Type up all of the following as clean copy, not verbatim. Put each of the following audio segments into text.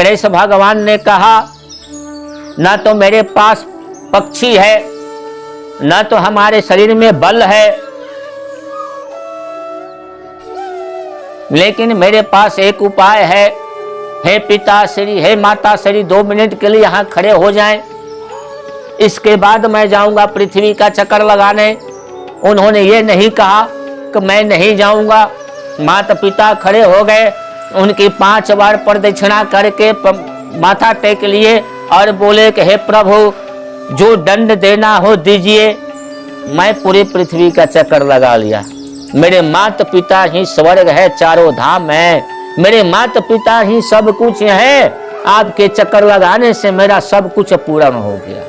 गणेश भगवान ने कहा, ना तो मेरे पास पक्षी है, ना तो हमारे शरीर में बल है, लेकिन मेरे पास एक उपाय है। हे पिताश्री, हे माताश्री, 2 मिनट के लिए यहाँ खड़े हो जाएं, इसके बाद मैं जाऊंगा पृथ्वी का चक्कर लगाने। उन्होंने ये नहीं कहा कि मैं नहीं जाऊंगा। माता पिता खड़े हो गए, उनकी 5 बार प्रदक्षिणा करके माथा टेक लिए और बोले कि हे प्रभु, जो दंड देना हो दीजिए। मैं पूरी पृथ्वी का चक्कर लगा लिया। मेरे माता पिता ही स्वर्ग है, चारों धाम है, मेरे माता पिता ही सब कुछ है। आपके चक्कर लगाने से मेरा सब कुछ पूर्ण हो गया।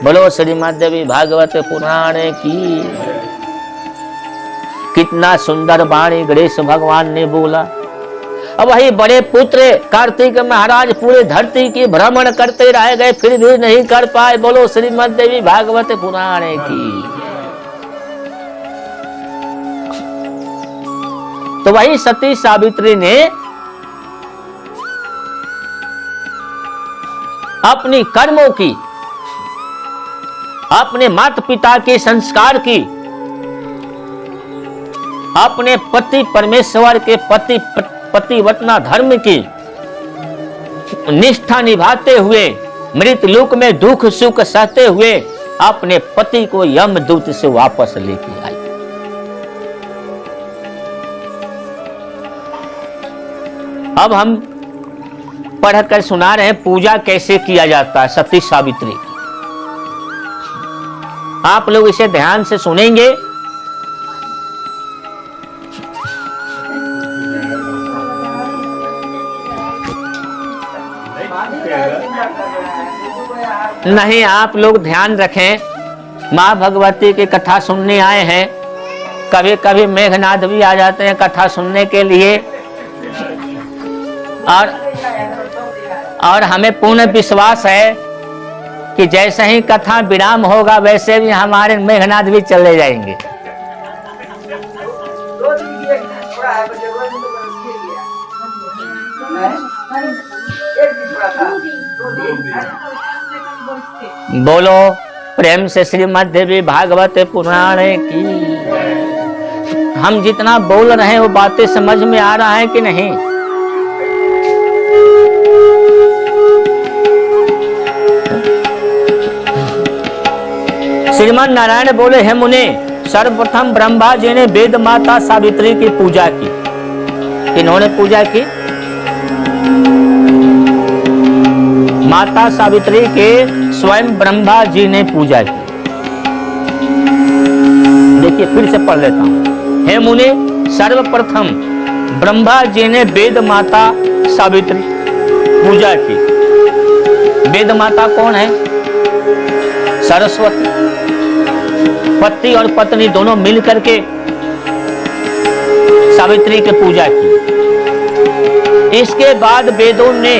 बोलो श्रीमद् देवी भागवत पुराण की। कितना सुंदर वाणी गणेश भगवान ने बोला। अब वही बड़े पुत्र कार्तिक महाराज पूरे धरती की भ्रमण करते रह गए, फिर भी नहीं कर पाए। बोलो श्रीमद् देवी भागवत पुराण की। तो वही सती सावित्री ने अपनी कर्मों की, अपने माता पिता के संस्कार की, अपने पति परमेश्वर के पतिव्रता धर्म की निष्ठा निभाते हुए, मृत लोक में दुख सुख सहते हुए अपने पति को यमदूत से वापस लेके आई। अब हम पढ़कर सुना रहे हैं पूजा कैसे किया जाता है सती सावित्री की। आप लोग इसे ध्यान से सुनेंगे। नहीं, आप लोग ध्यान रखें। माँ भगवती की कथा सुनने आए हैं। कभी कभी मेघनाथ भी आ जाते हैं कथा सुनने के लिए, और हमें पूर्ण विश्वास है कि जैसे ही कथा विराम होगा वैसे भी हमारे मेघनाथ भी चले जाएंगे। बोलो प्रेम से श्रीमद् देवी भागवत पुराण की। हम जितना बोल रहे हैं वो बातें समझ में आ रहा है कि नहीं? श्रीमान नारायण बोले, हे मुने, सर्वप्रथम ब्रह्मा जी ने वेद माता सावित्री की पूजा की। इन्होंने पूजा की माता सावित्री के स्वयं ब्रह्मा जी ने पूजा की। देखिए फिर से पढ़ लेता हूं। हे मुने, सर्वप्रथम ब्रह्मा जी ने वेद माता सावित्री पूजा की। वेद माता कौन है? सरस्वती। पति और पत्नी दोनों मिलकर के सावित्री की पूजा की। इसके बाद वेदों ने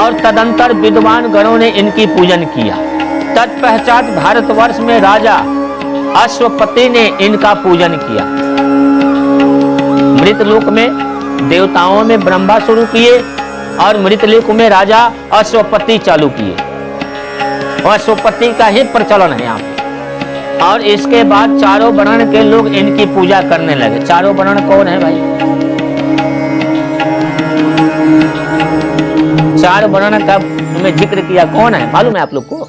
और तदंतर विद्वान गणों ने इनकी पूजन किया। तत्पश्चात भारतवर्ष में राजा अश्वपति ने इनका पूजन किया। मृतलोक में देवताओं में ब्रह्मा शुरू किए और मृतलोक में राजा अश्वपति चालू किए। अश्वपति का ही प्रचलन है यहाँ। और इसके बाद चारों वर्ण के लोग इनकी पूजा करने लगे। चारों वर्ण कौन है भाई? 4 वर्ण का तुम्हें जिक्र किया, कौन है मालूम है आप लोग को?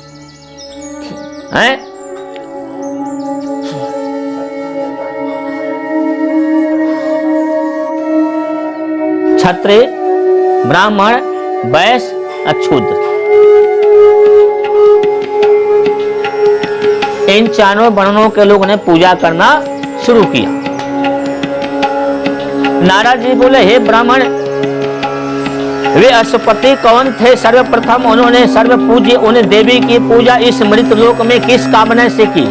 हैं? क्षत्रिय, ब्राह्मण, वैश्य, अक्षूद्र। इन चारों वर्णों के लोगों ने पूजा करना शुरू किया। नारद जी बोले, हे ब्राह्मण, वे अश्वपति कौन थे? सर्वप्रथम उन्होंने सर्वपूज्य उन देवी की पूजा इस मृत लोक में किस कामना से की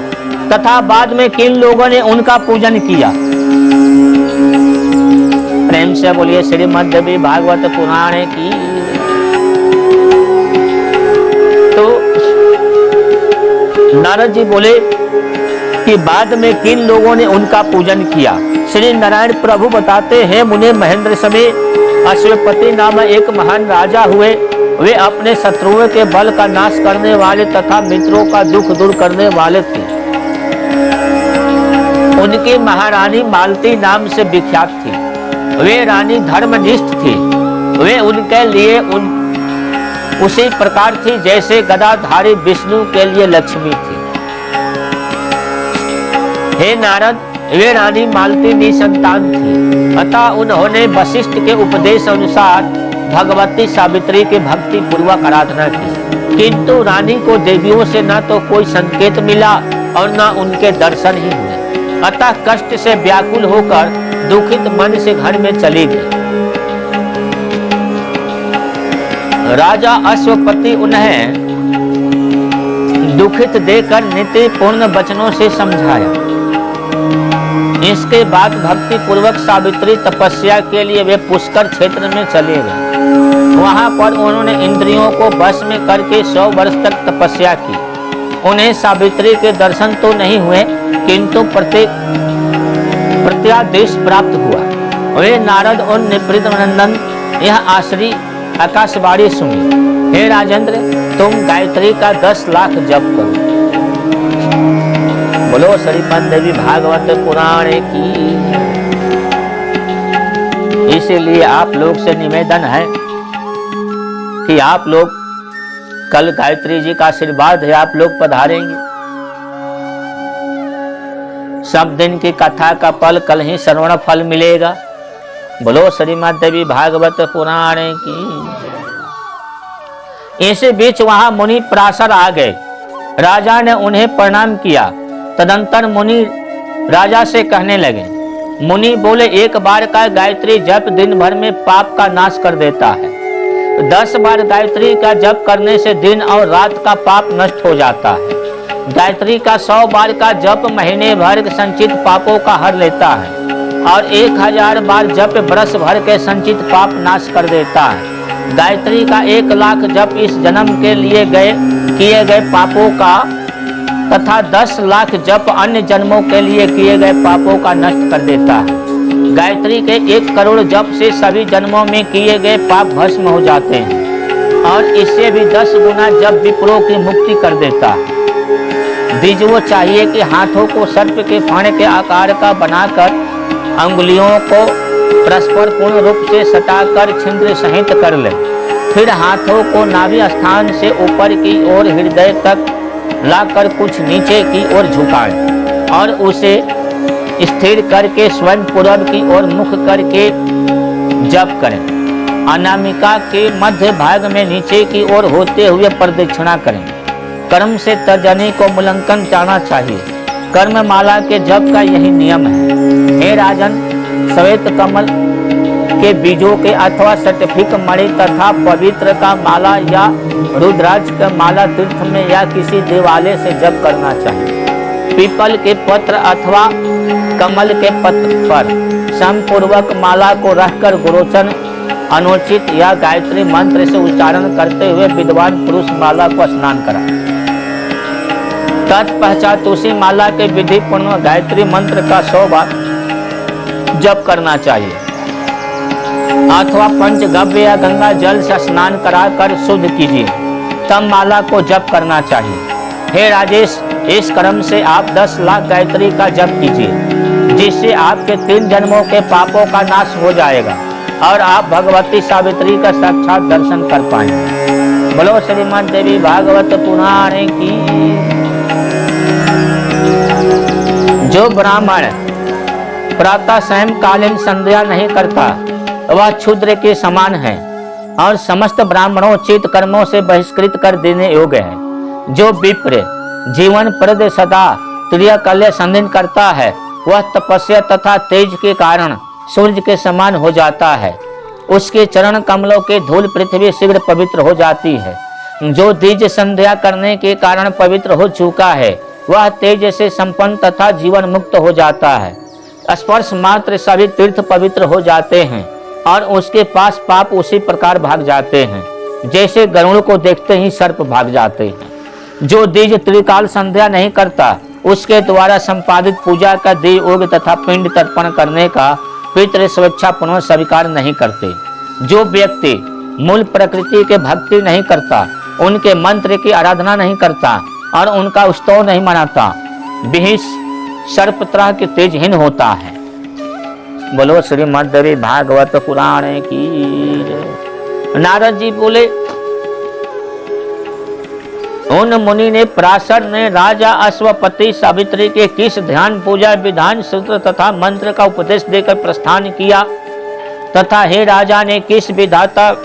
तथा बाद में किन लोगों ने उनका पूजन किया? प्रेम से बोलिए श्रीमद् देवी भागवत पुराण की। तो नारद जी बोले कि बाद में किन लोगों ने उनका पूजन किया। श्री नारायण प्रभु बताते हैं, मुने महेंद्र समय अश्वपति नाम एक महान राजा हुए। वे अपने शत्रुओं के बल का नाश करने वाले तथा मित्रों का दुख दूर करने वाले थे। उनकी महारानी मालती नाम से विख्यात थी। वे रानी धर्मनिष्ठ थी। वे उनके लिए उसी प्रकार थी जैसे गदाधारी विष्णु के लिए लक्ष्मी थी। हे नारद, वे रानी मालती निसंतान थी, अतः उन्होंने वशिष्ठ के उपदेश अनुसार भगवती सावित्री की भक्ति पूर्वक आराधना की। किंतु रानी को देवियों से न तो कोई संकेत मिला और न उनके दर्शन ही हुए। अतः कष्ट से व्याकुल होकर दुखित मन से घर में चली गई। राजा अश्वपति उन्हें दुखित देकर नीति पूर्ण वचनों से समझाया। इसके बाद भक्ति पूर्वक सावित्री तपस्या के लिए वे पुष्कर क्षेत्र में चले गए। वहां पर उन्होंने इंद्रियों को वश में करके 100 वर्ष तक तपस्या की। उन्हें सावित्री के दर्शन तो नहीं हुए, किंतु प्रत्यादेश प्राप्त हुआ। वे नारद और निपृत नंदन यह आश्री आकाशवाणी सुनी। हे राजेंद्र, तुम गायत्री का 10 लाख जप करो। बोलो श्रीमद् देवी भागवत पुराण की। इसीलिए आप लोग से निवेदन है कि आप लोग कल गायत्री जी का आशीर्वाद है, आप लोग पधारेंगे। सब दिन की कथा का फल कल ही श्रवण फल मिलेगा। बोलो श्रीमद् देवी भागवत पुराण की। इसी बीच वहां मुनि पराशर आ गए। राजा ने उन्हें प्रणाम किया। तदंतर मुनि राजा से कहने लगे। मुनि बोले, एक बार का गायत्री जप दिन भर में पाप का नाश कर देता है। 10 बार गायत्री का जप करने से दिन और रात का पाप नष्ट हो जाता है। गायत्री का 100 बार का जप महीने भर संचित पापों का हर लेता है और 1000 बार जप वर्ष भर के संचित पाप नाश कर देता है। गायत्री का 1 लाख जप इस जन्म के लिए किए गए पापों का तथा 10 लाख जप अन्य जन्मों के लिए किए गए पापों का नष्ट कर देता है। गायत्री के 1 करोड़ जप से सभी जन्मों में किए गए पाप भस्म हो जाते हैं और इससे भी 10 गुना जप विप्रों की मुक्ति कर देता है। द्विजों चाहिए कि हाथों को सर्प के फण के आकार का बनाकर अंगुलियों को परस्पर पूर्ण रूप से सटाकर छिद्र सहित कर ले। फिर हाथों को नाभि स्थान से ऊपर की ओर हृदय तक लाकर कुछ नीचे की ओर झुकाएं और उसे स्थिर करके स्वयं पूर्व की ओर मुख करके जप करें। अनामिका के मध्य भाग में नीचे की ओर होते हुए प्रदक्षिणा करें। कर्म से तर्जनी को मूल्यांकन जाना चाहिए। कर्म माला के जप का यही नियम है। हे राजन, श्वेत कमल के बीजों के अथवा सटिफिक मणि तथा पवित्र का माला या रुद्राक्ष का माला तीर्थ में या किसी देवालय से जप करना चाहिए। पीपल के पत्र अथवा कमल के पत्र पर समपूर्वक माला को रखकर गुरोचन अनुचित या गायत्री मंत्र से उच्चारण करते हुए विद्वान पुरुष माला को स्नान करा। तत्पश्चात उसी माला के विधि पूर्ण गायत्री मंत्र का 100 बार जप करना चाहिए अथवा पंचगव्य या गंगा जल से स्नान कराकर शुद्ध कीजिए, तब माला को जप करना चाहिए। हे राजेश, इस क्रम से आप 10 लाख गायत्री का जप कीजिए, जिससे आपके 3 जन्मों के पापों का नाश हो जाएगा और आप भगवती सावित्री का साक्षात दर्शन कर पाएंगे। बोलो श्रीमद् देवी भागवत पुराण की। जो ब्राह्मण प्रातः सायंकालीन संध्या नहीं करता वह क्षुद्र के समान है और समस्त ब्राह्मणों चित कर्मों से बहिष्कृत कर देने योग्य है। जो विप्र जीवन प्रद सदा तुर्य कल्य संधिन करता है वह तपस्या तथा तेज के कारण सूर्य के समान हो जाता है। उसके चरण कमलों के धूल पृथ्वी शीघ्र पवित्र हो जाती है। जो द्विज संध्या करने के कारण पवित्र हो चुका है वह तेज से संपन्न तथा जीवन मुक्त हो जाता है। स्पर्श मात्र सभी तीर्थ पवित्र हो जाते हैं और उसके पास पाप उसी प्रकार भाग जाते हैं जैसे गरुड़ को देखते ही सर्प भाग जाते हैं। जो द्विज त्रिकाल संध्या नहीं करता उसके द्वारा संपादित पूजा का देवयोग तथा पिंड तर्पण करने का पितृ स्वेच्छा पुनः स्वीकार नहीं करते। जो व्यक्ति मूल प्रकृति के भक्ति नहीं करता, उनके मंत्र की आराधना नहीं करता और उनका स्तव नहीं मनाता, वही सर्प तरह के तेजहीन होता है। बोलो श्रीमद् देवी भागवत पुराण की जय। नारद जी बोले, उन मुनि ने पराशर ने राजा अश्वपति सावित्री के किस ध्यान पूजा विधान सूत्र तथा मंत्र का उपदेश देकर प्रस्थान किया तथा हे राजा ने किस विधाता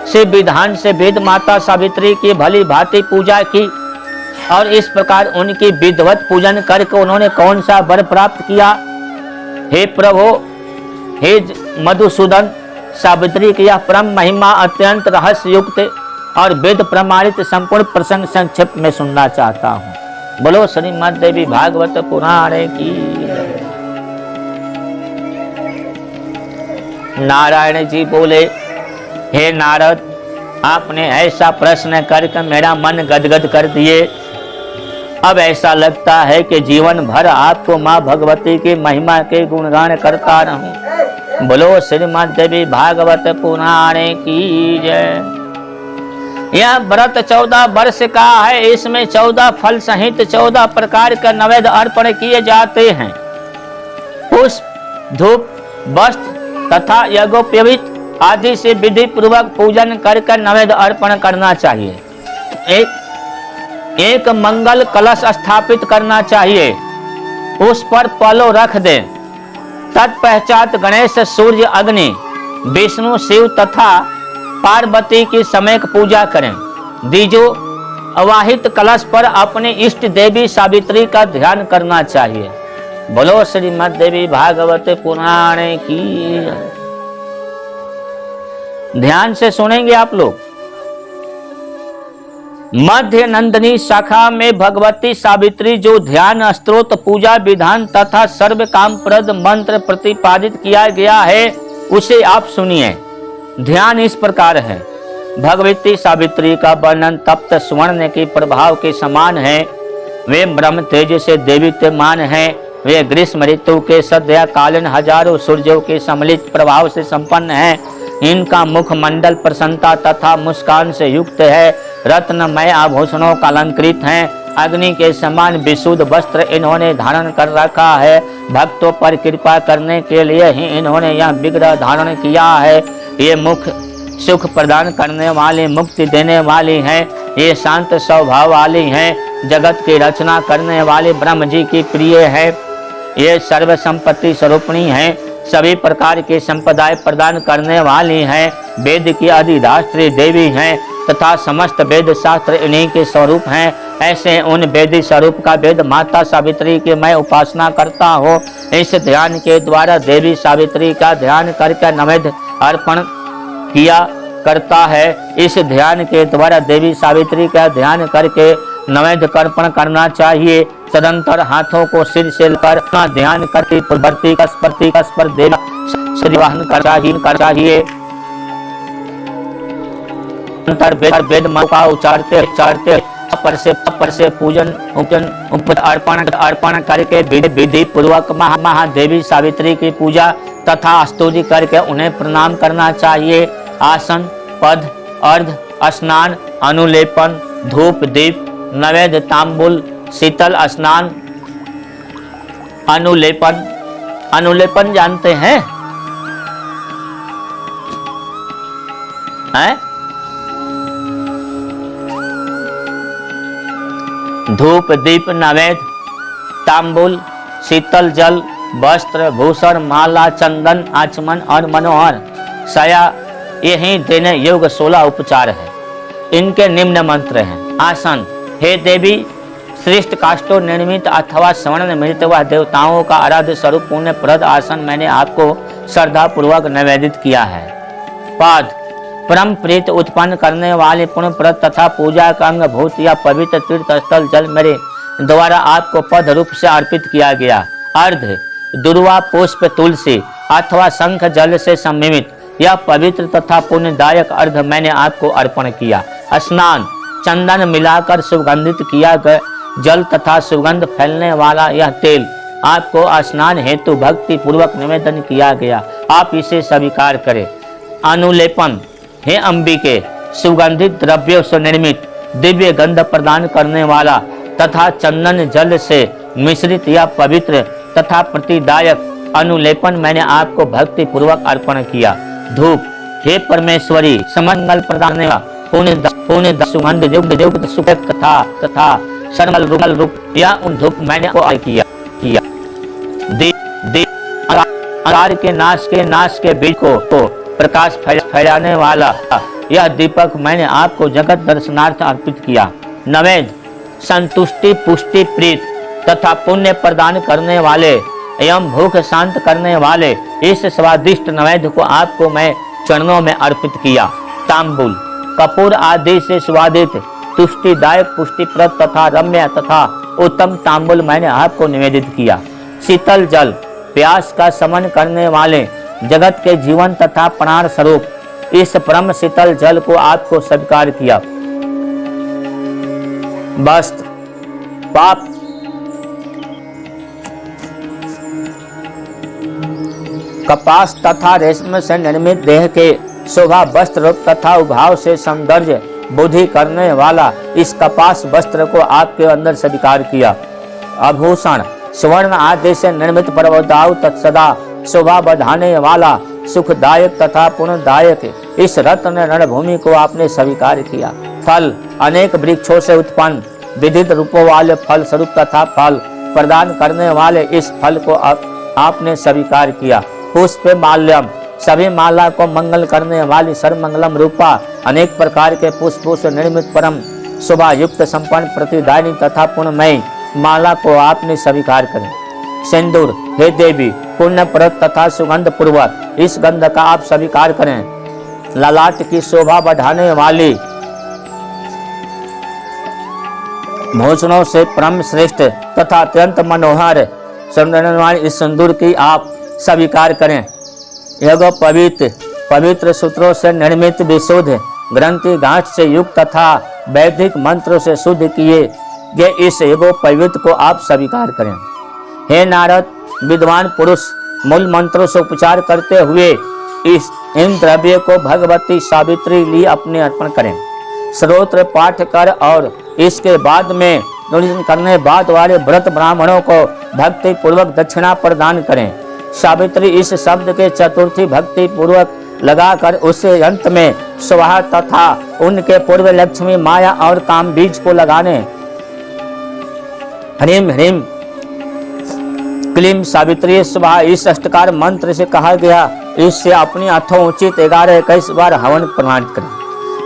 से विधान से वेद माता सावित्री की भली भांति पूजा की और इस प्रकार उनकी विधिवत पूजन करके उन्होंने कौन सा वर प्राप्त किया। हे प्रभु, हे मधुसूदन, सावित्री की यह परम महिमा अत्यंत रहस्य युक्त और वेद प्रमाणित संपूर्ण प्रसंग संक्षेप में सुनना चाहता हूँ। बोलो श्रीमद् देवी भागवत पुराण की। नारायण जी बोले, हे नारद, आपने ऐसा प्रश्न करके मेरा मन गदगद कर दिए। अब ऐसा लगता है कि जीवन भर आपको माँ भगवती की महिमा के गुणगान करता रहूं। बोलो श्रीमद् देवी भागवत पुराण की जय। यह व्रत 14 वर्ष का है। इसमें 14 फल सहित 14 प्रकार का नैवेद्य अर्पण किए जाते हैं। पुष्प, धूप, वस्त्र तथा यज्ञोपवीत आदि से विधि पूर्वक पूजन कर नैवेद्य अर्पण करना चाहिए। एक मंगल कलश स्थापित करना चाहिए, उस पर पलो रख दें। तत्पश्चात गणेश, सूर्य, अग्नि, विष्णु, शिव तथा पार्वती की सम्यक पूजा करें। दीजो अवाहित कलश पर अपने इष्ट देवी सावित्री का ध्यान करना चाहिए। बोलो श्रीमद् देवी भागवत पुराण की। ध्यान से सुनेंगे आप लोग। मध्य नंदिनी शाखा में भगवती सावित्री जो ध्यान, स्तोत्र, पूजा विधान तथा सर्व काम प्रद मंत्र प्रतिपादित किया गया है, उसे आप सुनिए। ध्यान इस प्रकार है। भगवती सावित्री का वर्णन तप्त स्वर्ण के प्रभाव के समान है। वे ब्रह्म तेज से देवीत्यमान है। वे ग्रीष्म ऋतु के सद्यकालीन हजारों सूर्यों के सम्मिलित प्रभाव से संपन्न है। इनका मुख मंडल प्रसन्नता तथा मुस्कान से युक्त है। रत्नमय आभूषणों का अलंकृत है। अग्नि के समान विशुद्ध वस्त्र इन्होंने धारण कर रखा है। भक्तों पर कृपा करने के लिए ही इन्होंने यह विग्रह धारण किया है। ये मुख सुख प्रदान करने वाली, मुक्ति देने वाली हैं। ये शांत स्वभाव वाली हैं। जगत की रचना करने वाले ब्रह्म जी की प्रिय है। ये सर्व संपत्ति स्वरूपिणी हैं। सभी प्रकार की संपदाएं प्रदान करने वाली हैं। वेद की अधिष्ठात्री देवी हैं तथा समस्त वेद शास्त्र इन्हीं के स्वरूप हैं। ऐसे उन वेदी स्वरूप का वेद माता सावित्री की मैं उपासना करता हूँ। इस ध्यान के द्वारा देवी सावित्री का ध्यान करके नैवेद्य अर्पण किया करता है। इस ध्यान के द्वारा देवी सावित्री का ध्यान करके नैवेद्य अर्पण करना चाहिए। तदंतर हाथों को सिर से लेकर ध्यान करके प्रवृत्ति का स्पर देना श्रीवाहन कर चाहिए। वेद मंत्र का उच्चारते पर से पूजन अर्पण करके विधि पूर्वक महादेवी सावित्री की पूजा तथा स्तुति करके उन्हें प्रणाम करना चाहिए। आसन, पद, अर्घ, स्नान, अनुलेपन, धूप, दीप, नैवेद्य, तांबूल, शीतल स्नान, अनुलेपन जानते हैं? धूप, दीप, नैवेद्य, तांबूल, शीतल जल, वस्त्र, भूषण, माला, चंदन, आचमन और मनोहर साया, यही देने योग्य 16 उपचार है। इनके निम्न मंत्र हैं। आसन, हे देवी, श्रेष्ठ काष्ठों निर्मित अथवा स्वर्ण निर्मित व देवताओं का आराध्य स्वरूप पुण्य प्रद आसन मैंने आपको श्रद्धा पूर्वक निवेदित किया है। पाद, परम प्रीत उत्पन्न करने वाले पुण्य प्रद तथा पूजा का अंग भूत या पवित्र तीर्थ स्थल जल मेरे द्वारा आपको पद रूप से अर्पित किया गया। अर्ध, दुर्वा, पुष्प, तुलसी अथवा शंख जल से सम्मिलित यह पवित्र तथा पुण्यदायक अर्घ मैंने आपको अर्पण किया। स्नान, चंदन मिलाकर सुगंधित किया गया जल तथा सुगंध फैलने वाला यह तेल आपको स्नान हेतु भक्ति पूर्वक निवेदन किया गया। आप इसे स्वीकार करें। अनुलेपन, हे अंबिके, सुगंधित द्रव्यों से निर्मित दिव्य गंध प्रदान करने वाला तथा चंदन जल से मिश्रित या पवित्र तथा प्रतिदायक अनुलेपन मैंने आपको भक्ति पूर्वक अर्पण किया। धूप, हे परमेश्वरी, समंगल प्रदान पुण्य सुगंध युक्त सुखद तथा सरल रूप या उन धूप मैंने को किया। अंगार के नाश के बीज को प्रकाश फैलाने वाला यह दीपक मैंने आपको जगत दर्शनार्थ अर्पित किया। नवेद, संतुष्टि पुष्टि प्रीत तथा पुण्य प्रदान करने वाले एवं भूख शांत करने वाले इस स्वादिष्ट नैवेद्य को आपको मैं चरणों में अर्पित किया। तांबुल, कपूर आदि से स्वादित तुष्टिदायक पुष्टिप्रद तथा रम्य तथा उत्तम तांबुल मैंने आपको निवेदित किया। शीतल जल, प्यास का शमन करने वाले जगत के जीवन तथा प्राण स्वरूप इस परम शीतल जल को आपको स्वीकार किया। वस्त्र, पाप कपास तथा रेशम से निर्मित देह के शोभा वस्त्र तथा उभाव से सौंदर्य बुद्धि करने वाला इस कपास वस्त्र को आपके अंदर स्वीकार किया। आभूषण, स्वर्ण आदि से निर्मित पर्वताओं तत्सदा शोभा बढ़ाने वाला सुखदायक तथा पुण्यदायक इस रत्न रणभूमि को आपने स्वीकार किया। फल, अनेक वृक्षों से उत्पन्न विविध रूपों वाले फल स्वरूप तथा फल प्रदान करने वाले इस फल को आपने स्वीकार किया। पुष्प माल्यम, सभी माला को मंगल करने वाली सर्वमंगलम रूपा अनेक प्रकार के पुष्पों से निर्मित परम शोभा युक्त संपन्न प्रतिदायनी तथा पुण्यमयी माला को आपने स्वीकार करें। सिंदूर, हे देवी, पुण्यप्रद तथा सुगंध पूर्वक इस गंध का आप स्वीकार करें। ललाट की शोभा बढ़ाने वाली भूषणों से परम श्रेष्ठ तथा अत्यंत मनोहर वाली इस सिंदूर की आप स्वीकार करें। एगो पवित्र सूत्रों से निर्मित विशुद्ध ग्रंथि गांठ से युक्त तथा वैदिक मंत्रों से शुद्ध किए गए इस एगो पवित्र को आप स्वीकार करें। हे नारद, विद्वान पुरुष मूल मंत्रों से उपचार करते हुए इन द्रव्य को भगवती सावित्री लिए अपने अर्पण करें। स्तोत्र पाठ कर और इसके बाद में करने बाद वाले व्रत ब्राह्मणों को भक्ति पूर्वक दक्षिणा प्रदान करें। सावित्री इस शब्द के चतुर्थी भक्ति पूर्वक लगाकर उसे अंत में स्वाहा तथा उनके पूर्व लक्ष्मी माया और काम बीज को लगाने। ह्रीम ह्रीम क्लीम सावित्री स्वाहा इस अष्टकार मंत्र से कहा गया। इससे अपनी अथोचित 11-21 बार हवन प्रमाणित करें।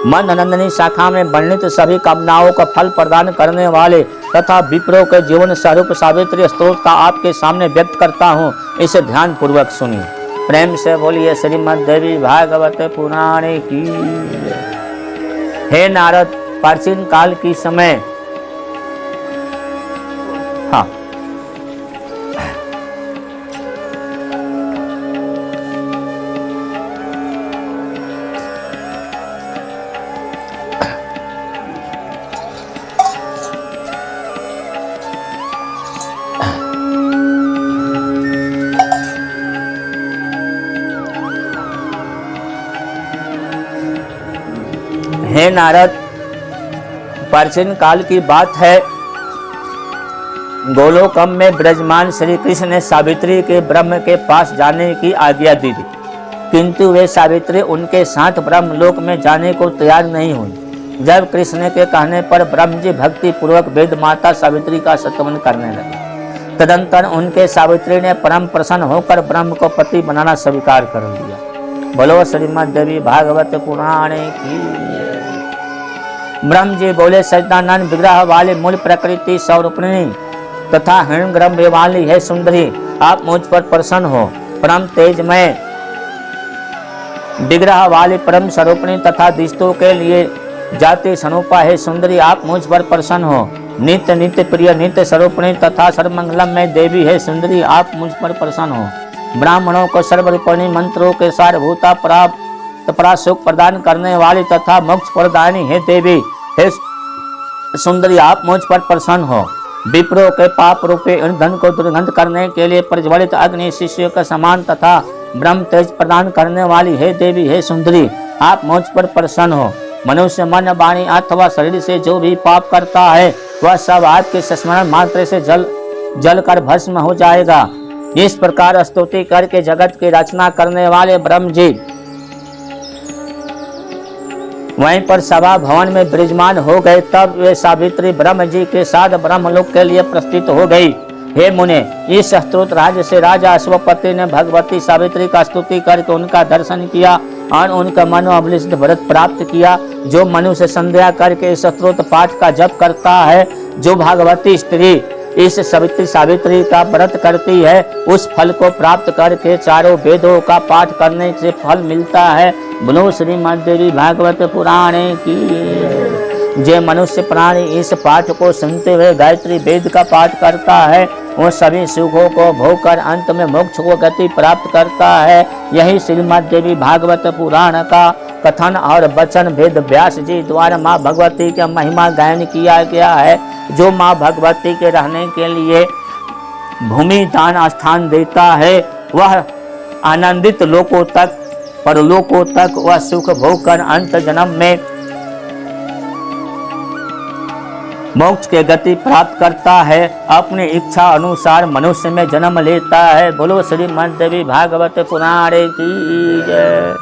मंदनंदिनी शाखा में वर्णित सभी कामनाओं का फल प्रदान करने वाले तथा विप्रों के जीवन स्वरूप सावित्री स्तोत्र का आपके सामने व्यक्त करता हूँ, इसे ध्यान पूर्वक सुनिए। प्रेम से बोलिए श्रीमद् देवी भागवत पुराण की। हे नारद, प्राचीन काल की समय हे नारद, प्राचीन काल की बात है। गोलोकम में विराजमान श्री कृष्ण ने सावित्री के ब्रह्म के पास जाने की आज्ञा दी थी, किंतु वे सावित्री उनके साथ ब्रह्मलोक में जाने को तैयार नहीं हुई। जब कृष्ण के कहने पर ब्रह्म जी भक्ति पूर्वक वेद माता सावित्री का स्तवन करने लगे। तदंतर उनके सावित्री ने परम प्रसन्न होकर ब्रह्म को पति बनाना स्वीकार कर लिया। बोलो श्रीमद् देवी भागवत पुराण की। ब्रह्म जी बोले, सच्चिदानंद विग्रह वाले मूल प्रकृति स्वरूपिणी तथा हिरण्यगर्भ वाली है सुंदरी, आप मुझ पर प्रसन्न हो। परम तेजमय विग्रह वाली परम स्वरूपिणी तथा दिष्टों के लिए जाति स्वरूपा है सुंदरी, आप मुझ पर प्रसन्न हो। नित्य नित्य प्रिय नित्य स्वरूपिणी तथा सर्वमंगलम में देवी है सुंदरी, आप मुझ पर प्रसन्न हो। ब्राह्मणों को सर्वरूपिणी मंत्रों के सारभूता प्राप्त परा सुख प्रदान करने वाली तथा मोक्ष प्रदायिनी है देवी हे सुंदरी, आप मुझ पर प्रसन्न हो। विप्रो के पाप रूपे धन को दुर्गंध करने के लिए प्रज्वलित अग्नि शिष्य के समान तथा ब्रह्म तेज प्रदान करने वाली हे देवी, हे सुंदरी, आप मुझ पर प्रसन्न हो। मनुष्य मन, वाणी अथवा शरीर से जो भी पाप करता है वह सब आपके स्मरण मात्र से जल कर भस्म हो जाएगा। इस प्रकार स्तुति करके जगत की रचना करने वाले ब्रह्म जी वहीं पर सभा भवन में विराजमान हो गए। तब वे सावित्री ब्रह्म जी के साथ ब्रह्मलोक के लिए प्रस्थित हो गई। हे मुने, इस स्तोत्र राज्य से राजा अश्वपति ने भगवती सावित्री का स्तुति करके उनका दर्शन किया और उनका मनोअभिष्ट व्रत प्राप्त किया। जो मनुष्य संध्या करके इस स्तोत्र पाठ का जप करता है, जो भगवती स्त्री इस सावित्री का व्रत करती है, उस फल को प्राप्त करके चारों वेदों का पाठ करने से फल मिलता है। बोलो श्रीमद् देवी भागवत पुराणे की। जो मनुष्य प्राणी इस पाठ को सुनते हुए गायत्री वेद का पाठ करता है, वो सभी सुखों को भोग कर अंत में मोक्ष को गति प्राप्त करता है। यही श्रीमद् देवी भागवत पुराण का कथन और वचन वेद व्यास जी द्वारा माँ भगवती का महिमा गायन किया गया है। जो माँ भगवती के रहने के लिए भूमि दान स्थान देता है, वह आनंदित लोकों तक परलोकों तक वह सुख भोग कर अंत जन्म में मोक्ष के गति प्राप्त करता है। अपनी इच्छा अनुसार मनुष्य में जन्म लेता है। बोलो श्रीमद् देवी भागवत पुराणे की जय।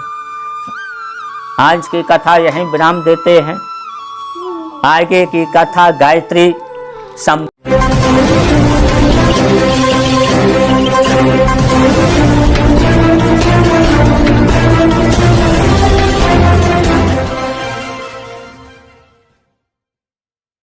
आज की कथा यहीं विराम देते हैं। आगे की कथा गायत्री